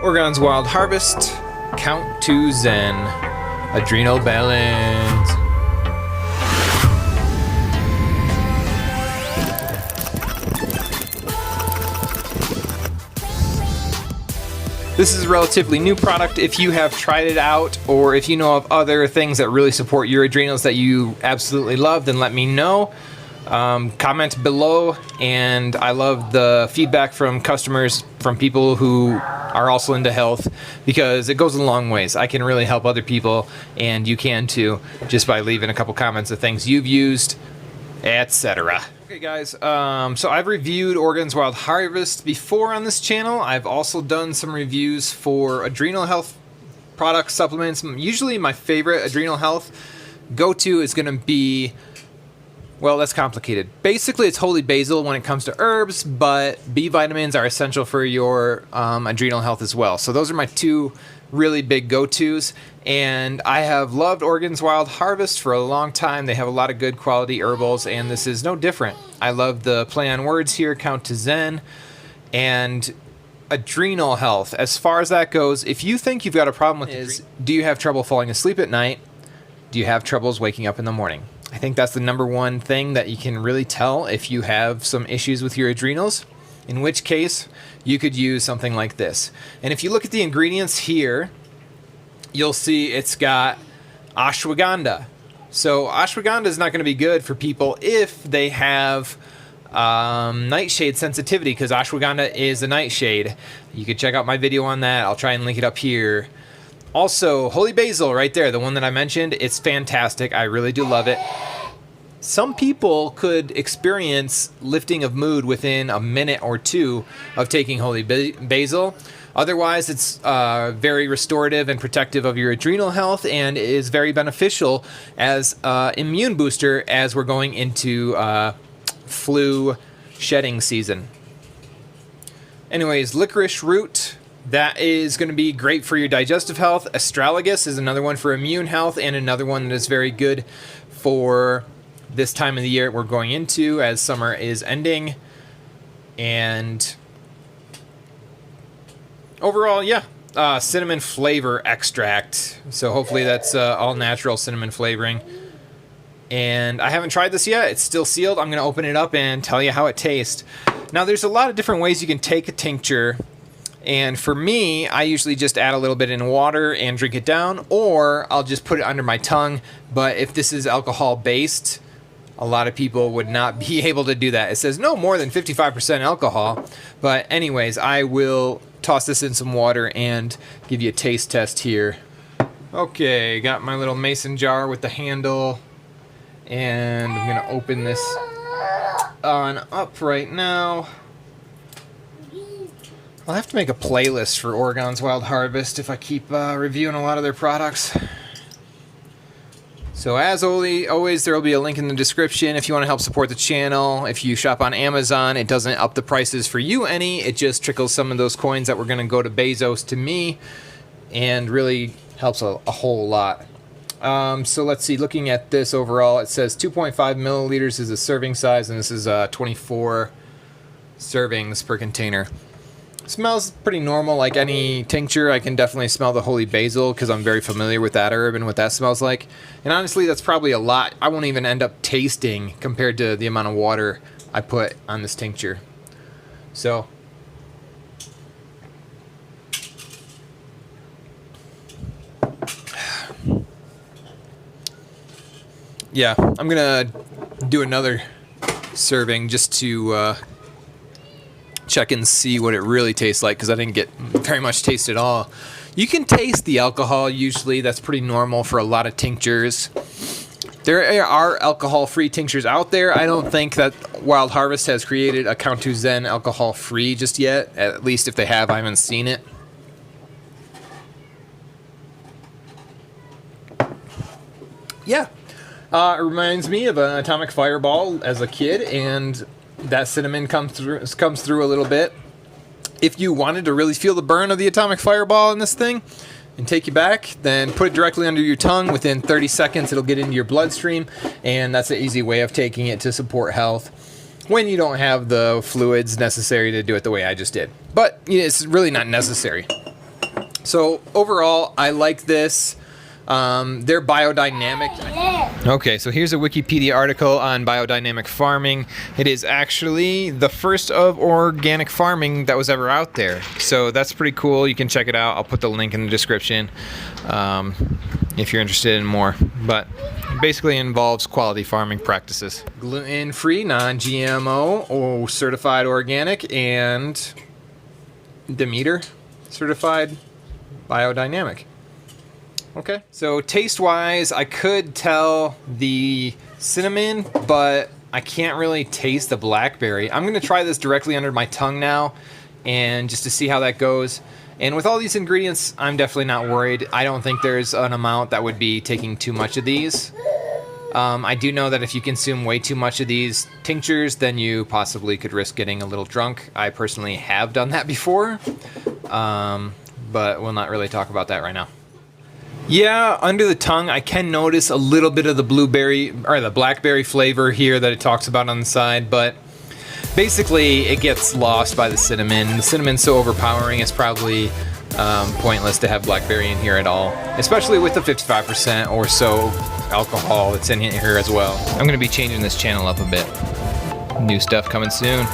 Oregon's Wild Harvest, CountToZen, Adrenal Balance. This is a relatively new product. If you have tried it out, or if you know of other things that really support your adrenals that you absolutely love, then let me know. Comment below, and I love the feedback from customers, from people who are also into health, because it goes a long ways. I can really help other people, and you can too, just by leaving a couple comments of things you've used, etc. Okay guys, so I've reviewed Oregon's Wild Harvest before on this channel. I've also done some reviews for adrenal health products, supplements. Usually my favorite adrenal health go-to is going to be, well, that's complicated. Basically, it's holy basil when it comes to herbs, but B vitamins are essential for your adrenal health as well. So those are my two really big go-tos, and I have loved Oregon's Wild Harvest for a long time. They have a lot of good quality herbals, and this is no different. I love the play on words here, CountToZen, and adrenal health. As far as that goes, if you think you've got a problem with do you have trouble falling asleep at night? Do you have troubles waking up in the morning? I think that's the number one thing that you can really tell if you have some issues with your adrenals, in which case you could use something like this. And if you look at the ingredients here, you'll see it's got ashwagandha. So ashwagandha is not going to be good for people if they have nightshade sensitivity, because ashwagandha is a nightshade. You could check out my video on that. I'll try and link it up here. Also, holy basil right there, the one that I mentioned, it's fantastic. I really do love it. Some people could experience lifting of mood within a minute or two of taking holy basil. Otherwise, it's very restorative and protective of your adrenal health, and is very beneficial as an immune booster as we're going into flu shedding season. Anyways, licorice root. That is going to be great for your digestive health. Astragalus is another one for immune health, and another one that is very good for this time of the year we're going into as summer is ending. And overall, yeah, cinnamon flavor extract. So hopefully that's all natural cinnamon flavoring. And I haven't tried this yet. It's still sealed. I'm going to open it up and tell you how it tastes. Now, there's a lot of different ways you can take a tincture. And for me, I usually just add a little bit in water and drink it down, or I'll just put it under my tongue. But if this is alcohol-based, a lot of people would not be able to do that. It says no more than 55% alcohol. But anyways, I will toss this in some water and give you a taste test here. Okay, got my little mason jar with the handle, and I'm going to open this on up right now. I'll have to make a playlist for Oregon's Wild Harvest if I keep reviewing a lot of their products. So as always, there will be a link in the description if you want to help support the channel. If you shop on Amazon, it doesn't up the prices for you any. It just trickles some of those coins that were going to go to Bezos to me, and really helps a whole lot. So let's see, looking at this overall, it says 2.5 milliliters is a serving size, and this is 24 servings per container. Smells pretty normal, like any tincture. I can definitely smell the holy basil because I'm very familiar with that herb and what that smells like. And honestly, that's probably a lot. I won't even end up tasting compared to the amount of water I put on this tincture. So yeah, I'm gonna do another serving just to check and see what it really tastes like, because I didn't get very much taste at all. You can taste the alcohol usually. That's pretty normal for a lot of tinctures. There are alcohol-free tinctures out there. I don't think that Wild Harvest has created a CountToZen alcohol-free just yet. At least if they have, I haven't seen it. Yeah. It reminds me of an Atomic Fireball as a kid, and that cinnamon comes through a little bit. If you wanted to really feel the burn of the Atomic Fireball in this thing and take you back, then put it directly under your tongue. Within 30 seconds, it'll get into your bloodstream, and that's an easy way of taking it to support health when you don't have the fluids necessary to do it the way I just did. But it's really not necessary. So overall, I like this. They're biodynamic. Okay, so here's a Wikipedia article on biodynamic farming. It is actually the first of organic farming that was ever out there. So that's pretty cool. You can check it out. I'll put the link in the description if you're interested in more. But basically involves quality farming practices. Gluten-free, non-GMO, or certified organic, and Demeter certified biodynamic. Okay, so taste-wise, I could tell the cinnamon, but I can't really taste the blackberry. I'm going to try this directly under my tongue now, and just to see how that goes. And with all these ingredients, I'm definitely not worried. I don't think there's an amount that would be taking too much of these. I do know that if you consume way too much of these tinctures, then you possibly could risk getting a little drunk. I personally have done that before, but we'll not really talk about that right now. Yeah, under the tongue, I can notice a little bit of the blueberry or the blackberry flavor here that it talks about on the side, but basically it gets lost by the cinnamon. The cinnamon's so overpowering, it's probably pointless to have blackberry in here at all, especially with the 55% or so alcohol that's in here as well. I'm going to be changing this channel up a bit. New stuff coming soon.